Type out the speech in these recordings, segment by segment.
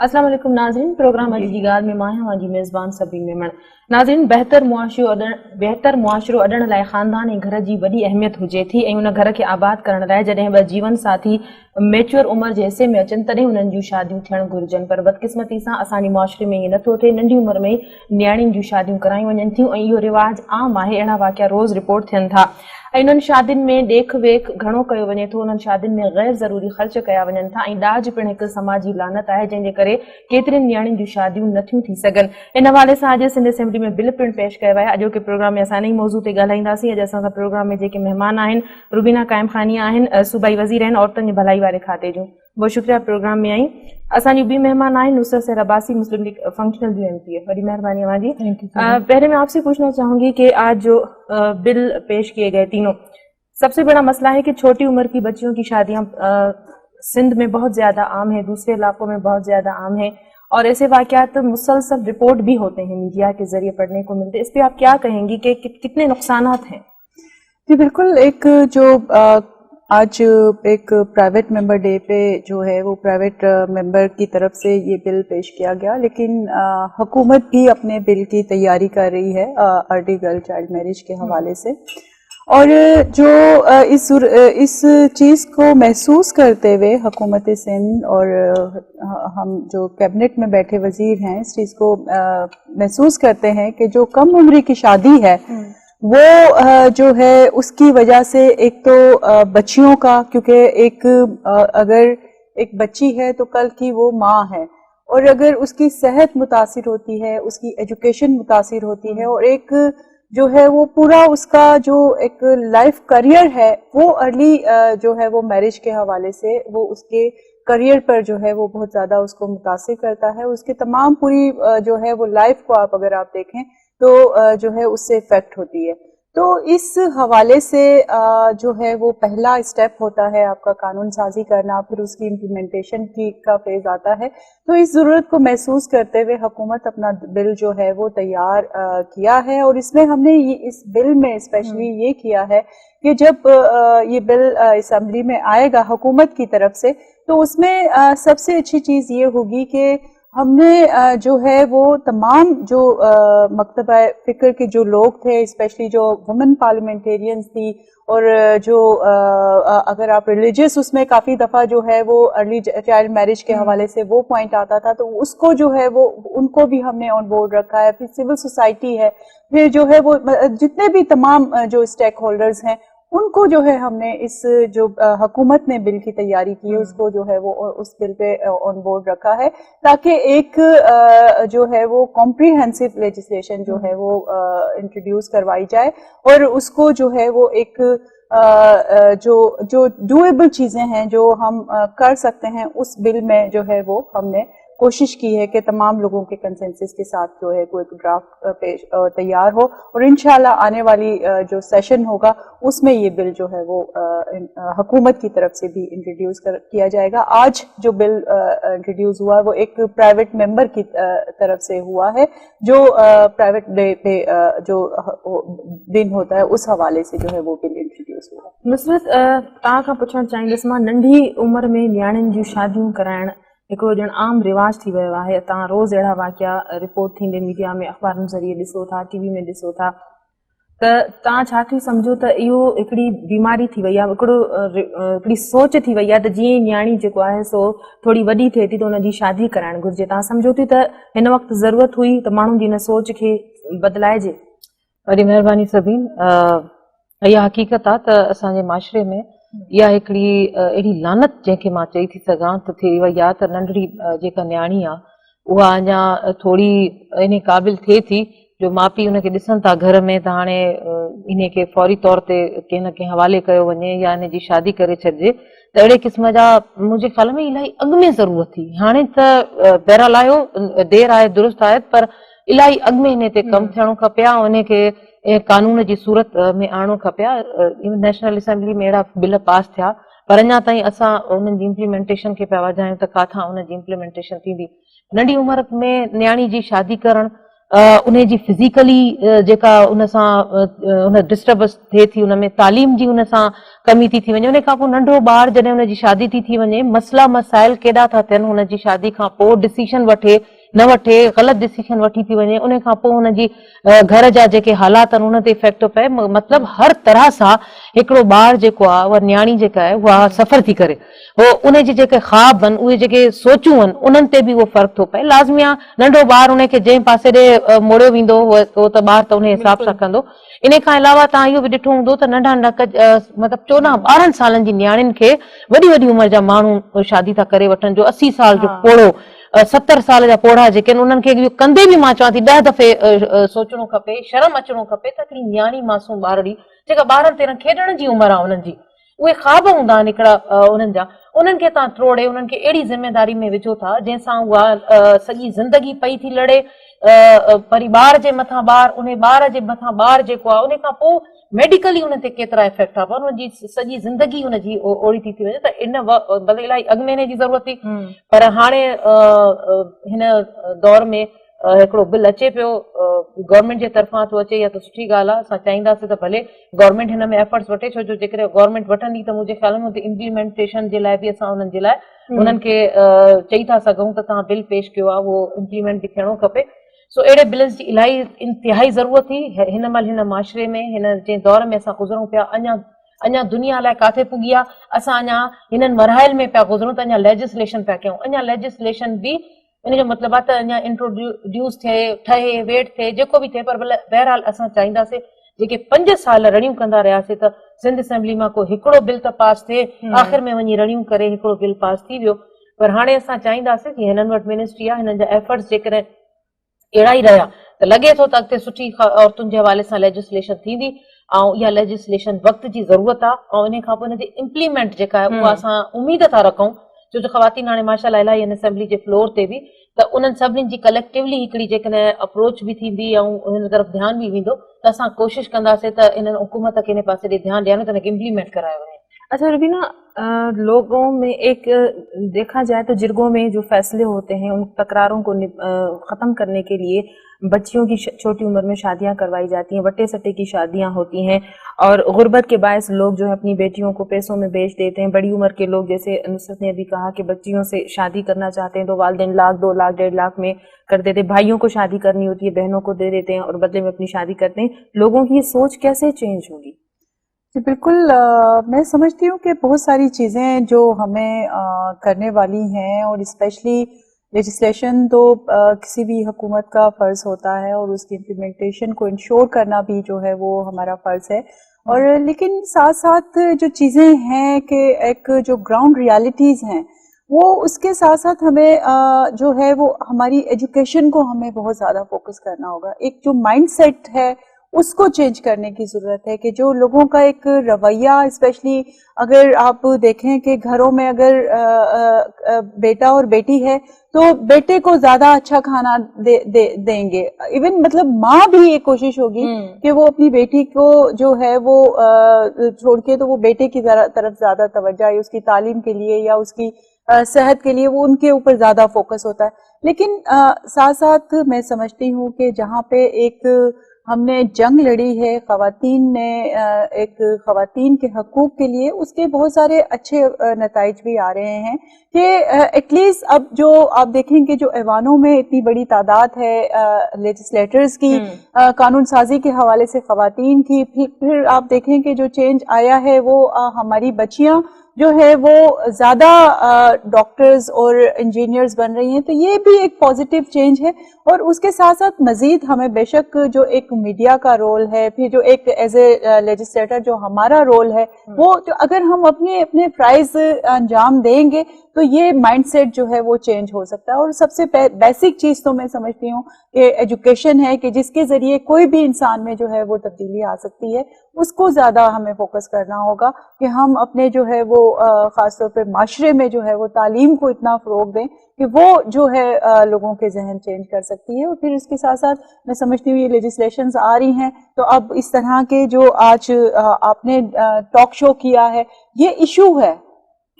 अस्सलाम वालेकुम नाज़रीन, प्रोग्राम अॼु जी ॻाल्हि में मां आहियां जी मेज़बान सब्रीन मेमण। नाज़रीन, बहितर मुआशिरो अॾण लाइ ख़ानदान ऐं घर जी वॾी अहमियत हुजे थी ऐं उन घर खे आबाद करण लाइ जॾहिं ॿ जीवन साथी मेच्योर उमिरि जे हिसे में अचनि तॾहिं उन्हनि जूं शादियूं थियणु घुरिजनि। पर बदकिस्मती सां असांजे मुआशिरे में ईअं नथो थिए। नंढी उमिरि में न्याणियुनि जूं शादियूं करायूं वञनि थियूं ऐं इहो रिवाज आम आहे। अहिड़ा वाक़िया रोज़ रिपोर्ट थियनि था ऐं उन्हनि शादियुनि में ॾेख वेख घणो कयो वञे थो। उन्हनि शादियुनि में गैर ज़रूरी ख़र्च कया वञनि था ऐं ॾाज पिणु हिकु समाजी लानत आहे जंहिंजे करे केतिरनि न्याणियुनि जूं शादियूं नथियूं थी सघनि। इन हवाले सां अॼु सिंध असेंबली में बिल पिणु पेश कयो आहे। अॼोके प्रोग्राम में असां इन मौज़ू ते ॻाल्हाईंदासीं। अॼु असां सां प्रोग्राम में जेके महिमान आहिनि रुबीना काइम खानी आहिनि, सूबाई वज़ीर आहिनि औरतुनि जी भलाई वारे खाते जूं। बहुत शुक्रिया प्रोग्राम में आई। असांजी ॿी मेहमान आहिनि नुसरत सैर अब्बासी, मुस्लिम लीग फंक्शनल जी MP है। बड़ी मेहरबानी हमारी। पहले मैं आपसे पूछना चाहूंगी कि आज जो बिल पेश किए गए तीनों, सबसे बड़ा मसला है कि छोटी उम्र की बच्चियों की शादियां सिंध में बहुत ज्यादा आम है, दूसरे इलाकों में बहुत ज्यादा आम है और ऐसे वाकयात मुसलसल रिपोर्ट भी होते हैं, मीडिया के जरिए पढ़ने को मिलते हैं। इस पे आप क्या कहेंगी कि कितने नुकसानात हैं? जी बिल्कुल, एक जो आज एक प्राइवेट मेंबर डे पे जो है वो प्राइवेट मेंबर की तरफ से ये बिल पेश किया गया, लेकिन हुकूमत भी अपने बिल की तैयारी कर रही है अर्ली गर्ल चाइल्ड मैरिज के हवाले से। और जो इस चीज़ को महसूस करते हुए हुकूमत सिंध और हम जो कैबिनेट में बैठे वजीर हैं इस चीज़ को महसूस करते हैं कि जो कम उम्र की शादी है वो जो है उसकी वजह से एक तो बच्चियों का, क्योंकि एक अगर एक बच्ची है तो कल की वो माँ है और अगर उसकी सेहत मुतासिर होती है, उसकी एजुकेशन मुतासिर होती है और एक जो है वो पूरा उसका जो एक लाइफ करियर है वो अर्ली जो है वो मैरिज के हवाले से वो उसके करियर पर जो है वो बहुत ज़्यादा उसको मुतासिर करता है। उसके तमाम पूरी जो है वो लाइफ को आप अगर आप देखें तो जो है उससे इफेक्ट होती है। तो इस हवाले से जो है वो पहला स्टेप होता है आपका कानून साजी करना, फिर उसकी इम्प्लीमेंटेशन की का फेज आता है। तो इस ज़रूरत को महसूस करते हुए हुकूमत अपना बिल जो है वो तैयार किया है और इसमें हमने इस बिल में स्पेशली ये किया है कि जब ये बिल असेंबली में आएगा हुकूमत की तरफ से तो उसमें सबसे अच्छी चीज़ ये होगी कि हमने जो है वो तमाम जो मकतबा फ़िक्र के जो लोग थे, स्पेशली जो वुमेन पार्लियामेंटेरियंस थी और जो अगर आप रिलीजियस उसमें काफ़ी दफ़ा जो है वो अर्ली चाइल्ड मैरिज के हवाले से वो पॉइंट आता था, तो उसको जो है वो उनको भी हमने ऑन बोर्ड रखा है। फिर सिविल सोसाइटी है, फिर जो है वो जितने भी तमाम जो स्टेक होल्डर्स हैं उनको जो है हमने इस जो हुकूमत ने बिल की तैयारी की है उसको जो है वो उस बिल पे ऑन बोर्ड रखा है ताकि एक जो है वो कॉम्प्रिहेंसिव लेजिस्लेशन जो है वो इंट्रोड्यूस करवाई जाए और उसको जो है वो एक जो डूएबल चीजें हैं जो हम कर सकते हैं उस बिल में जो है वो हमने कोशिश की है कि तमाम लोगों के कंसेंसस के साथ जो है कोई ड्राफ्ट तैयार हो और इंशाल्लाह आने वाली जो सेशन होगा उसमें ये बिल जो है वो हुकूमत की तरफ से भी इंट्रोड्यूस किया जाएगा। आज जो बिल इंट्रोड्यूस हुआ है वो एक प्राइवेट मेंबर की तरफ से हुआ है जो प्राइवेट डे पे जो दिन होता है उस हवाले से जो है वो बिल इंट्रोड्यूस हुआ। नुसरत, तव्हां खां पुछणु चाहींदसि मां, नंढी उमिरि में न्याणियुनि जूं शादियूं कराइण हिकिड़ो ॼण आम रिवाज थी वियो आहे। तव्हां रोज़ अहिड़ा वाक़िया रिपोर्ट थींदे मीडिया में अख़बारुनि ज़रिए ॾिसो था, TV में ॾिसो था, त तव्हां छा थी सम्झो त इहो हिकिड़ी बीमारी थी वई आहे, हिकिड़ी सोच थी वई आहे त जीअं ई न्याणी जेको आहे सो थोरी वॾी थिए थी त हुनजी शादी कराइणु घुरिजे? तव्हां सम्झो थी त हिन वक़्तु ज़रूरत हुई त माण्हुनि जी हिन सोच खे बदिलाइजे? वॾी महिरबानी सभिन। इहा हक़ीक़त आहे त असांजे माशरे में इहा हिकिड़ी अहिड़ी लानत जंहिंखे मां चई थी सघां त थी वई आहे त नंढड़ी जेका न्याणी आहे उहा अञा थोरी इन क़ाबिल थिए थी जो माउ पीउ हुनखे ॾिसनि था घर में त हाणे इन खे फौरी तौर ते कंहिं न कंहिं हवाले कयो वञे या इन जी शादी करे छॾिजे, त अहिड़े क़िस्म जा मुंहिंजे ख़्याल में इलाही अॻु में ज़रूरत थी। हाणे त बहरहाल आयो, देर आहे दुरुस्त आहे, पर इलाही अॻु में इन ते कमु थियणो खपे हा, उन खे कानून जी सूरत में आणणो खपे हा। नेशनल असेंबली में अहिड़ा बिल पास थिया पर अञा ताईं असां उन्हनि जी इम्प्लीमेंटेशन खे पिया वधायूं त किथां उन जी इम्प्लीमेंटेशन थींदी। नंढी उमिरि में न्याणी जी शादी करणु उन जी फिज़िकली जेका उन सां उन डिस्टर्बेंस थिए थी, उन में तालीम जी उन सां कमी थी वञे। उन खां पोइ नंढो ॿार जॾहिं उन जी शादी थी वञे, मसला मसाइल केॾा था थियनि हुन जी शादी खां पोइ, डिसीशन वठे न वठे, ग़लति डिसीशन वठी थी वञे, उन खां पोइ हुन जी घर जा जेके हालात आहिनि उन ते इफेक्ट थो पए। मतिलबु हर तरह सां हिकिड़ो ॿार जेको आहे, उहा न्याणी जेका आहे उहा सफ़र थी करे, उन जे जेके ख़्वाब आहिनि, उहे जेके सोचूं आहिनि, उन्हनि ते बि उहो फ़र्क़ु थो पए। लाज़मी आहे नंढो ॿार उनखे जंहिं पासे ॾे मोड़ियो वेंदो उहो त ॿार त उन हिसाब सां कंदो। इन खां अलावा तव्हां इहो बि ॾिठो हूंदो त नंढा नंढा मतिलबु 14-12 सालनि जी न्याणियुनि खे वॾी वॾी उमिरि जा माण्हू शादी था करे वठनि, जो 80 साल जो पोड़ो, 70 साल जा पोड़ा जेके आहिनि, उन्हनि खे इहो कंदे बि मां चवां थी 10 दफ़े सोचणो खपे, शर्म अचणो खपे त हिकिड़ी न्याणी मासूम ॿारड़ी जेका 12-13 खेॾण जी उमिरि आहे उन्हनि जी, उहे ख़्वाब हूंदा आहिनि हिकिड़ा उन्हनि जा, उन्हनि खे तव्हां त्रोड़े उन्हनि खे अहिड़ी ज़िम्मेदारी में विझो था जंहिंसां उहा सॼी ज़िंदगी पई थी लड़े, परिवार जे मथां ॿार, उन ॿार जे मथां ॿार जेको आहे, उन खां पोइ मेडिकली उन ते केतिरा इफेक्ट था पवनि, उनजी सॼी ज़िंदगी उनजी ओड़ी थी वञे। त इन भले इलाही अॻु महीने जी ज़रूरत थी, पर हाणे हिन दौर में हिकिड़ो बिल अचे पियो, गवर्नमेंट जे तरफ़ां थो अचे, या त सुठी ॻाल्हि आहे। असां चाहींदासीं त भले गवर्नमेंट हिन में एफर्ट्स वठे, छो जो जेकॾहिं गवर्नमेंट वठंदी त मुंहिंजे ख़्याल में इम्प्लीमेंटेशन जे लाइ बि असां उन्हनि जे लाइ उन्हनि खे चई था सघूं त तव्हां बिल पेश कयो आहे, उहो इम्प्लीमेंट बि थियणो खपे। सो अहिड़े बिल्स जी इलाही इंतिहाई ज़रूरत थी हिन महिल हिन माशरे में, हिन जे दौर में असां गुज़रूं पिया। अञा दुनिया लाइ काथे पुगी आहे, असां अञा हिननि मरहल में पिया गुज़रूं त अञा लेजिस्लेशन पिया कयूं, अञा लेजिस्लेशन बि इन जो मतिलबु आहे त अञा इंट्रोड्यूस थिए, ठहे, वेट थिए, जेको बि थिए, पर बहरहाल असां चाहींदासीं जेके 5 साल रड़ियूं कंदा रहियासीं त सिंध असेंबली मां को हिकिड़ो बिल त पास थिए, आख़िर में वञी रड़ियूं करे हिकिड़ो बिल पास थी वियो। पर हाणे असां चाहींदासीं कि हिननि वटि मिनिस्ट्री आहे, हिननि जा एफर्ट्स जेकॾहिं अहिड़ा ई रहिया त लॻे थो त अॻिते सुठी औरतुनि जे हवाले सां लेजिस्लेशन थींदी, ऐं इहा लेजिस्लेशन वक़्त जी ज़रूरत आहे। ऐं इन खां पोइ हिन जी इम्प्लीमेंट जेका आहे उहा असां उमेद था रखूं, छो जो ख़वातीन हाणे माशाअल्लाह इलाही हिन असेंबली जे फ्लोर ते बि, त उन्हनि सभिनीनि जी कलेक्टिवली हिकिड़ी जेकॾहिं अप्रोच बि थींदी ऐं हिन तरफ़ ध्यानु बि वेंदो त असां कोशिशि कंदासीं त इन्हनि हुकूमत खे इन पासे ॾे ध्यानु ॾियनि त हिनखे इम्प्लीमेंट करायो वञे। अच्छा रुबीना, लोगों में एक देखा जाए तो जिरगों में जो फैसले होते हैं उन तकरारों को ख़त्म करने के लिए बच्चियों की छोटी उम्र में शादियां करवाई जाती हैं, बट्टे सट्टे की शादियां होती हैं, और गुर्बत के बायस लोग जो है अपनी बेटियों को पैसों में बेच देते हैं। बड़ी उम्र के लोग, जैसे नुसरत ने अभी कहा कि बच्चियों से शादी करना चाहते हैं तो वालिदैन लाख 2 लाख 1.5 लाख में कर देते हैं, भाइयों को शादी करनी होती है बहनों को दे देते हैं और बदले में अपनी शादी करते हैं। लोगों की ये सोच कैसे चेंज होगी? जी बिल्कुल, मैं समझती हूँ कि बहुत सारी चीज़ें जो हमें करने वाली हैं, और स्पेशली लेजिस्लेशन तो किसी भी हुकूमत का फ़र्ज़ होता है और उसकी इम्प्लीमेंटेशन को इंश्योर करना भी जो है वो हमारा फ़र्ज़ है। और लेकिन साथ साथ जो चीज़ें हैं कि एक जो ग्राउंड रियलिटीज़ हैं वो उसके साथ साथ हमें जो है वो हमारी एजुकेशन को हमें बहुत ज़्यादा फोकस करना होगा। एक जो माइंड सेट है उसको चेंज करने की ज़रूरत है कि जो लोगों का एक रवैया, स्पेशली अगर आप देखें कि घरों में अगर बेटा और बेटी है तो बेटे को ज़्यादा अच्छा खाना देंगे। इवन मतलब माँ भी ये कोशिश होगी कि वो अपनी बेटी को जो है वो छोड़ के तो वो बेटे की तरफ ज़्यादा तवज्जो है, उसकी तालीम के लिए या उसकी सेहत के लिए वो उनके ऊपर ज़्यादा फोकस होता है। लेकिन साथ साथ मैं समझती हूँ कि जहाँ पे एक हमने जंग लड़ी है ख़वातीन ने, एक ख़वातीन के हकूक़ के लिए, उसके बहुत सारे अच्छे नताइज भी आ रहे हैं कि एटलीस्ट अब जो आप देखेंगे जो ऐवानों में इतनी बड़ी तादाद है लेजिस्लेटर्स की, कानून साजी के हवाले से ख़वातीन की, फिर आप देखें कि जो चेंज आया है वो हमारी बच्चियां जो है वो ज़्यादा डॉक्टर्स और इंजीनियर्स बन रही हैं, तो ये भी एक पॉजिटिव चेंज है। और उसके साथ साथ मज़ीद हमें बेशक जो एक मीडिया का रोल है, फिर जो एक एज ए लेजिस्लेटर जो हमारा रोल है, वो जो अगर हम अपने प्राइज अंजाम देंगे तो ये माइंडसेट जो है वो चेंज हो सकता है। और सबसे बेसिक चीज़ तो मैं समझती हूँ कि एजुकेशन है, कि जिसके ज़रिए कोई भी इंसान में जो है वो तब्दीली आ सकती है, उसको ज़्यादा हमें फोकस करना होगा कि हम अपने जो है वो ख़ासतौर पे माशरे में जो है वो तालीम को इतना फ़रोग़ दें कि वो जो है लोगों के जहन चेंज कर सकती है। और फिर इसके साथ साथ मैं समझती हूँ ये लेजिस्लेशंस आ रही हैं, तो अब इस तरह के जो आज आपने टॉक शो किया है, ये इशू है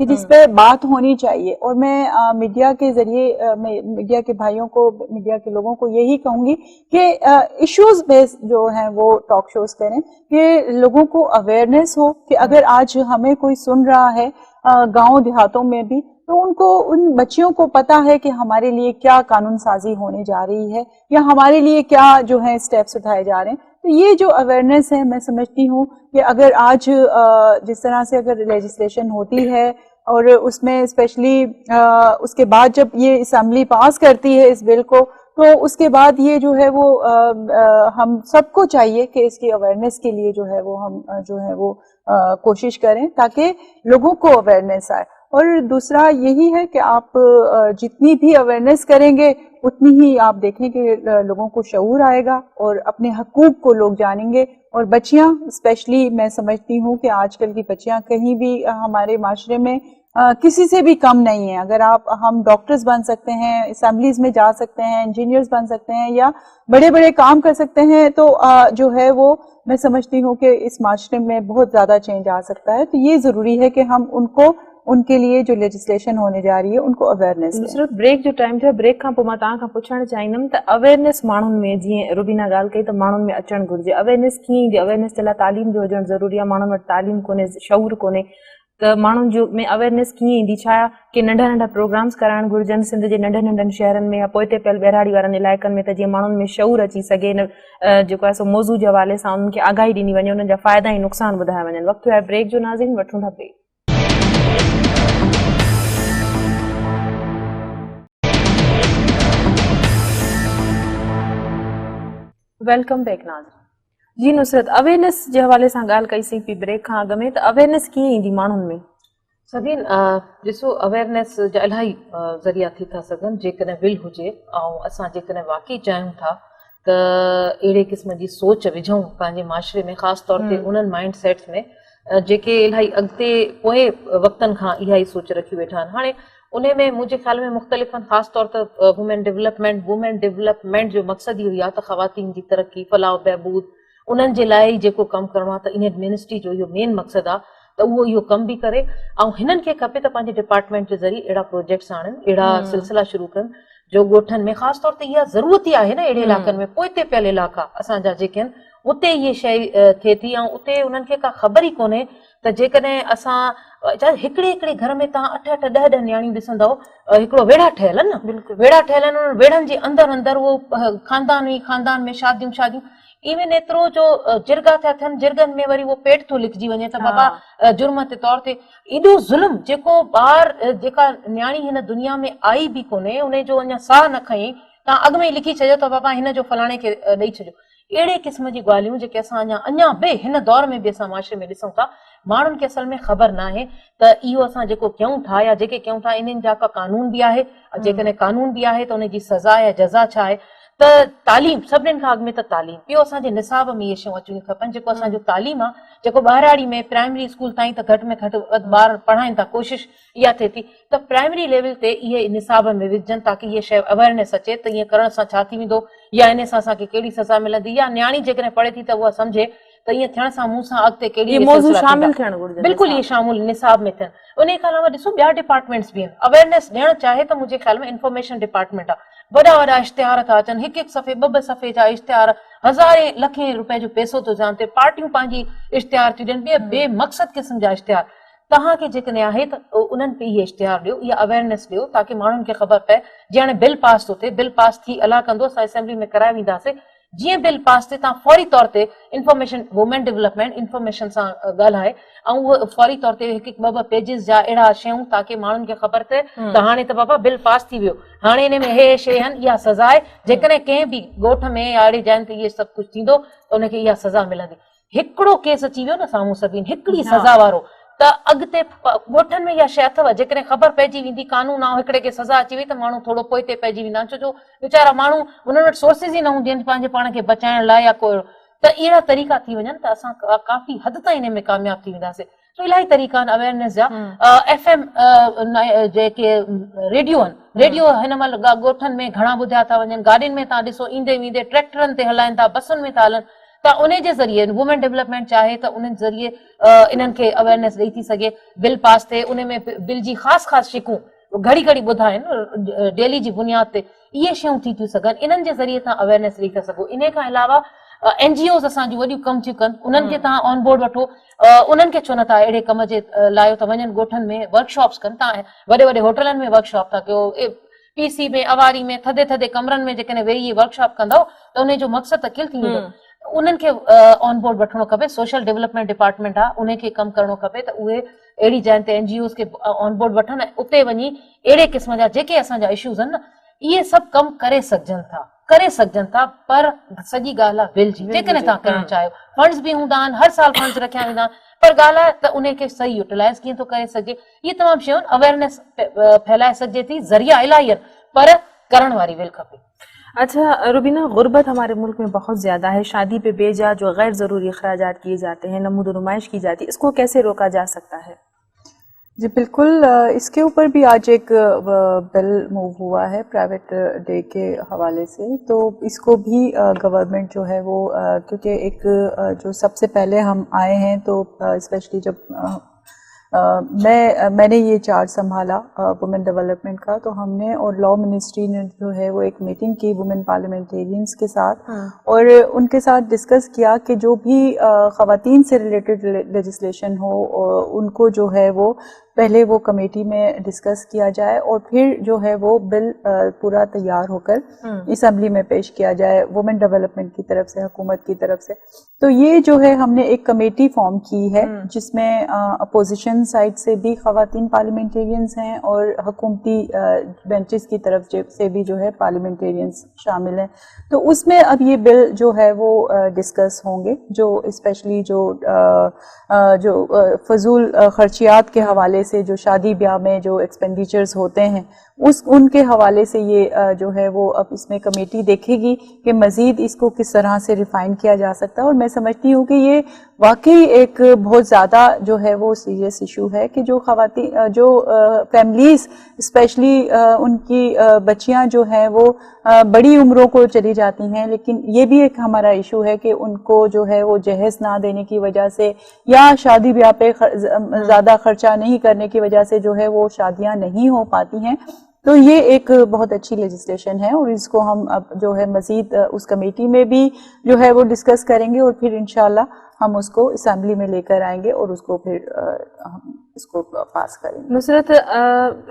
कि जिस पे बात होनी चाहिए। और मैं मीडिया के जरिए मीडिया के भाइयों को, मीडिया के लोगों को यही कहूंगी कि इश्यूज बेस्ड जो हैं वो टॉक शोज करें, कि लोगों को अवेयरनेस हो कि अगर आज हमें कोई सुन रहा है गांव देहातों में भी, तो उनको, उन बच्चियों को पता है कि हमारे लिए क्या कानून साजी होने जा रही है या हमारे लिए क्या जो है स्टेप्स उठाए जा रहे हैं। तो ये जो अवेयरनेस है, मैं समझती हूँ कि अगर आज जिस तरह से अगर लेजिस्लेशन होती है और उसमें स्पेशली उसके बाद जब ये असेंबली पास करती है इस बिल को, तो उसके बाद ये जो है वो हम सबको चाहिए कि इसकी अवेयरनेस के लिए जो है वो हम जो है वो कोशिश करें ताकि लोगों को अवेयरनेस आए। और दूसरा यही है कि आप जितनी भी अवेयरनेस करेंगे उतनी ही आप देखें कि लोगों को शऊर आएगा और अपने हकूक को लोग जानेंगे। और बच्चियां स्पेशली, मैं समझती हूँ कि आजकल की बच्चियां कहीं भी हमारे माशरे में किसी से भी कम नहीं है। अगर हम डॉक्टर्स बन सकते हैं, असेंबलीज में जा सकते हैं, इंजीनियर्स बन सकते हैं या बड़े बड़े काम कर सकते हैं, तो जो है वो मैं समझती हूँ कि इस माशरे में बहुत ज्यादा चेंज आ सकता है। तो ये जरूरी है कि हम उनको, उनके लिए जो लेजिस्लेशन होने जा रही है उनको अवेयरनेस दें। सिर्फ ब्रेक जो टाइम थियो, ब्रेक खां पोइ मां तव्हां खां पुछणु चाहींदमि त अवेयरनेस माण्हुनि में, जीअं रुबीना ॻाल्हि कई त माण्हुनि में अचणु घुरिजे, अवेयरनेस कीअं ईंदी? अवेयरनेस जे लाइ तालीम जो हुजणु ज़रूरी आहे, माण्हुनि वटि तालीम कोन्हे, शऊर कोन्हे, त माण्हुनि जो में अवेयरनेस कीअं ईंदी? छा कि नंढा नंढा प्रोग्राम्स कराइणु घुरिजनि सिंध जे नंढनि नंढनि शहरनि में या पोइते पियल ॿेराड़ी वारनि इलाइक़नि में, त जीअं माण्हुनि में शऊर अची सघे, जेको आहे सो मौज़ू जे हवाले सां उन्हनि खे आगाही ॾिनी वञे, उन्हनि जा फ़ाइदा ऐं नुक़सान ॿुधाया वञनि। वक़्तु आहे ब्रेक जो, नाज़रीन वठूं था ब्रेक। वेलकम बैक नाज़रीन। जी नुसरत, अवेयरनेस जे हवाले सां ॻाल्हि कईसीं पई ब्रेक खां अॻु में, त अवेयरनेस कीअं ईंदी माण्हुनि में? सभिन ॾिसो, अवेयरनेस जा इलाही ज़रिया थी था सघनि। जेकॾहिं विल हुजे ऐं असां जेकॾहिं वाक़ई चाहियूं था त अहिड़े क़िस्म जी सोच विझूं पंहिंजे माशरे में, ख़ासि तौर ते उन्हनि माइंड सेट्स में जेके इलाही अॻिते पोइ वक़्तनि खां इहा ई सोच रखी वेठा आहिनि। हाणे उन में मुंहिंजे ख़्याल में मुख़्तलिफ़ आहिनि, ख़ासि तौर ते वुमेन डेवलपमेंट जो मक़सदु इहो ई आहे त ख़वातीन जी तरक़ी, फलाह बहबूद, उन्हनि जे लाइ जेको कमु करिणो आहे, त इन मिनिस्ट्री जो इहो मेन मक़सदु आहे त उहो इहो कमु बि करे। ऐं हिननि खे खपे त पंहिंजे डिपार्टमेंट जे ज़रिए अहिड़ा प्रोजेक्ट्स आणनि, अहिड़ा सिलसिला शुरू कनि जो ॻोठनि में, ख़ासि तौर ते इहा ज़रूरत ई आहे न अहिड़े इलाइक़नि में, पोइते पियल इलाइक़ा असांजा जेके आहिनि, उते इहे शइ थिए थी ऐं उते उन्हनि खे का ख़बर ई कोन्हे त जेकॾहिं असां हिकिड़े घर में तव्हां 8-8, 10-10 नियाणियूं ॾिसंदव, हिकिड़ो वेड़ा ठहियल आहिनि न, वेड़ा ठहियल आहिनि, उन्हनि वेड़नि जे अंदरि उहो खानदान में शादियूं इवन एतिरो जो जिरगा थिया थियनि, जिरगनि में वरी उहो पेट थो लिखजी वञे त बाबा जुर्म जे तौर ते एॾो ज़ुल्म, जेको ॿार, जेका नियाणी हिन दुनिया में आई बि कोन्हे, उन जो अञा साह न खईं, तव्हां अॻु में ई लिखी छॾियो त बाबा हिन जो फलाणे खे ॾेई छॾियो। अहिड़े क़िस्म जी ॻाल्हियूं जेके असां अञा बि हिन दौर में बि असां माशरे में ॾिसूं था, माण्हुनि खे असल में ख़बर न आहे त इहो असां जेको कयूं था या जेके कयूं था इन्हनि जा का कानून बि आहे, जेकॾहिं कानून बि आहे त उनजी सज़ा या जज़ा छा आहे। त तालीम, सभिनीनि खां अॻु में त तालीम, ॿियो असांजे निसाब में इहे शयूं अचणियूं खपनि। जेको असांजो तालीम आहे, जेको ॿारहाड़ी में प्राइमरी स्कूल ताईं त घटि में घटि ॿार पढ़ाइनि था, कोशिशि इहा थिए थी त प्राइमरी लेवल ते इहे निसाब में विझजनि ताकी इहे शइ अवेयरनेस अचे त ईअं करण सां छा थी वेंदो या इन सां असांखे कहिड़ी सज़ा मिलंदी, या नियाणी जेकॾहिं पढ़े थी त उहा सम्झे त ईअं थियण सां मूं सां अॻिते कहिड़ी शामिल थियणु घुरिजे, बिल्कुलु इहे शामिल निसाब में थियनि। उन खां अलावा ॾिसो, ॿिया डिपार्टमेंट्स बि आहिनि। अवेयरनेस ॾियणु चाहे त मुंहिंजे ख़्याल में इंफॉर्मेशन डिपार्टमेंट आहे, वॾा इश्तिहार था अचनि, हिकु सफ़े ॿ सफ़े जा इश्तिहार, हज़ारे लखे रुपए जो पैसो थो जान ते, पार्टियूं पंहिंजी इश्तिहार थियूं ॾियनि, बेमक़सद क़िस्म जा इश्तिहार। तव्हांखे जेकॾहिं आहे त उन्हनि ते इहे इश्तिहार ॾियो, इहा अवेयरनेस ॾियो ताकी माण्हुनि खे ख़बर पए। जीअं हाणे बिल पास थो थिए, बिल पास थी अला कंदो, असां असेंबली में कराए वेंदासीं, जीअं बिल पास थिए तव्हां फौरी तौर ते इंफॉर्मेशन, वुमेन डेवलपमेंट इंफॉर्मेशन सां ॻाल्हाए ऐं उहो फौरी तौर ते हिकु 2-2 पेजिस जा अहिड़ा शयूं ताकी माण्हुनि खे ख़बर थिए त हाणे त बाबा बिल पास थी वियो, हाणे हिन में हे शइ आहिनि, इहा सज़ा आहे, जेकॾहिं कंहिं बि ॻोठ में या अहिड़े जॻहि ते इहे सभु कुझु थींदो त उनखे इहा सज़ा मिलंदी। हिकिड़ो केस अची वियो न साम्हूं सभिनि, हिकिड़ी सज़ा वारो, त अॻिते ॻोठनि में इहा शइ अथव, जेकॾहिं ख़बर पइजी वेंदी, कानून ऐं हिकिड़े खे सज़ा अची वई त माण्हू थोरो पोइते पइजी वेंदा, छो जो वीचारा माण्हू उन्हनि वटि सोर्सिस ई न हूंदियूं आहिनि पंहिंजे पाण खे बचाइण लाइ या कोई, त अहिड़ा तरीक़ा थी वञनि त असां काफ़ी हद ताईं हिन में कामयाब थी वेंदासीं। तो इलाही तरीक़ा आहिनि अवेयरनेस जा। FM जेके रेडियो आहिनि, रेडियो हिन महिल ॻोठनि में घणा ॿुधिया था वञनि, गाॾियुनि में तव्हां ॾिसो ईंदे वेंदे, ट्रैक्टरनि ते हलाइनि था, बसुनि में था हलनि, त उन जे ज़रिए वुमेन डेवलपमेंट चाहे त उन ज़रिए इन्हनि खे अवेयरनेस ॾेई थी सघे, बिल पास थिए, उन में बिल जी ख़ासि शिकूं घड़ी घड़ी ॿुधाइनि डेली जी बुनियाद ते, इहे शयूं थी थियूं सघनि, इन्हनि जे ज़रिए तव्हां अवेयरनेस ॾेई था सघो। इन खां अलावा NGOs असांजूं वॾियूं कमु थियूं कनि, उन्हनि खे तव्हां ऑन बोर्ड वठो, उन्हनि खे छो नथा अहिड़े कम जे लाइ था वञनि, ॻोठनि में वर्कशॉप्स कनि, तव्हां वॾे वॾे होटलनि में वर्कशॉप था कयो, PC में, अवारी में, थधे थधे कमरनि में जेकॾहिं वेही वर्कशॉप कंदव त उन जो मक़सदु अकिल थी वेंदो। उन्हनि खे ऑन बोर्ड वठणो खपे, सोशल डेवलपमेंट डिपार्टमेंट आहे, उन खे कमु करणो खपे त उहे अहिड़ी जॻहि ते NGOs खे ऑन बोर्ड वठनि, उते वञी अहिड़े क़िस्म जा जेके असांजा इश्यूज़ आहिनि न, इहे सभु कमु करे सघजनि था, पर सॼी ॻाल्हि आहे बिल जी। जेकॾहिं तव्हां करणु चाहियो, फंड्स बि हूंदा आहिनि, हर साल फंड्स रखिया वेंदा आहिनि, पर ॻाल्हि आहे त उन खे सही यूटिलाइज़ कीअं थो करे सघे, इहे तमामु शयूं अवेयरनेस फैलाए सघिजे थी, ज़रिया इलाही आहिनि, पर करण वारी बिल खपे। अच्छा रुबीना, गुर्बत हमारे मुल्क में बहुत ज़्यादा है, शादी पे बेजा जो गैर ज़रूरी अखराजात किए जाते हैं, नमूद नुमाइश की जाती है, इसको कैसे रोका जा सकता है? जी बिल्कुल, इसके ऊपर भी आज एक बिल मूव हुआ है प्राइवेट डे के हवाले से, तो इसको भी गवर्नमेंट जो है वो क्योंकि एक जो सबसे पहले हम आए हैं, तो स्पेशली जब मैंने ये चार्ज संभाला वुमेन डेवलपमेंट का, तो हमने और लॉ मिनिस्ट्री ने जो है वो एक मीटिंग की वुमेन पार्लियामेंटेरियंस के साथ, और उनके साथ डिस्कस किया कि जो भी ख़वातीन से रिलेटेड लेजिस्लेशन हो उनको जो है वो पहले वो कमेटी में डिस्कस किया जाए, और फिर जो है वो बिल पूरा तैयार होकर असेंबली में पेश किया जाए वुमेन डेवलपमेंट की तरफ से, हुकूमत की तरफ से। तो ये जो है हमने एक कमेटी फॉर्म की है, जिसमें अपोजिशन साइड से भी ख़वातीन पार्लियामेंटेरियंस हैं और हुकूमती बेंचेस की तरफ से भी जो है पार्लियामेंटेरियंस शामिल हैं। तो उसमें अब ये बिल जो है वो डिस्कस होंगे, जो स्पेशली जो फजूल खर्चियात के हवाले से, जो शादी ब्याह में जो एक्सपेंडिचर्स होते हैं उनके हवाले से ये जो है वो अब इसमें कमेटी देखेगी कि मज़ीद इसको किस तरह से रिफाइन किया जा सकता है। और मैं समझती हूँ कि ये वाकई एक बहुत ज़्यादा जो है वो सीरियस इशू है कि जो जो फैमिलीज़ स्पेशली उनकी बच्चियाँ जो हैं वो बड़ी उम्रों को चली जाती हैं, लेकिन ये भी एक हमारा इशू है कि उनको जो है वो जहेज़ ना देने की वजह से या शादी ब्याह पे ज़्यादा खर्चा नहीं करने की वजह से जो है वो शादियाँ नहीं हो पाती हैं। तो ये एक बहुत अच्छी लेजिस्लेशन है, और इसको हम अब जो है मज़ीद उस कमेटी में भी जो है वो डिस्कस करेंगे, और फिर इंशाल्लाह हम उसको असेंबली में लेकर आएंगे और उसको फिर हम इसको पास करेंगे। नुसरत,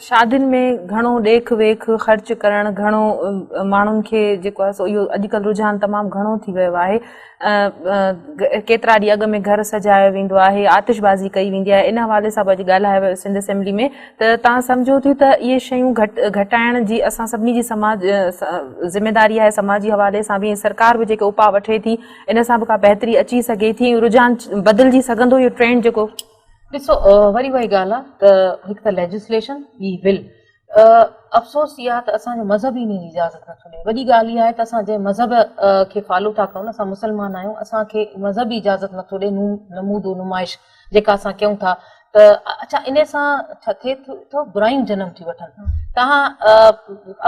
शादियुनि में घणो ॾेख वेख ख़र्च करणु, घणो माण्हुनि खे जेको आहे सो इहो अॼुकल्ह रुझान तमामु घणो थी वियो आहे। केतिरा ॾींहं अॻु में घर सजायो वेंदो आहे, आतिशबाज़ी कई वेंदी आहे, इन हवाले सां अॼु ॻाल्हायो वियो सिंध असेंबली में, त तव्हां सम्झो थियूं त इहे शयूं घटाइण जी असां सभिनी जी ज़िमेदारी आहे, समाजी हवाले सां बि सरकार बि जेके उपाउ वठे थी, इन सां बि का बहितरी अची सघे थी, रुझान बदिलजी सघंदो इहो ट्रेंड जेको? ॾिसो, वरी उहा ई ॻाल्हि आहे त हिकु त लेजिस्लेशन, ॿी बिल। अफ़सोस इहा त असांजो मज़हब ई हिन इजाज़त नथो ॾे। वॾी ॻाल्हि इहा आहे त असां जंहिं मज़हब खे फॉलो था कयूं, असां मुस्लमान आहियूं, असांखे मज़हब ई इजाज़त नथो ॾे नमूद नुमाइश जेका असां कयूं था। त अच्छा, इन सां छा थिए थो, बुराइयूं जनम थी वठनि। तव्हां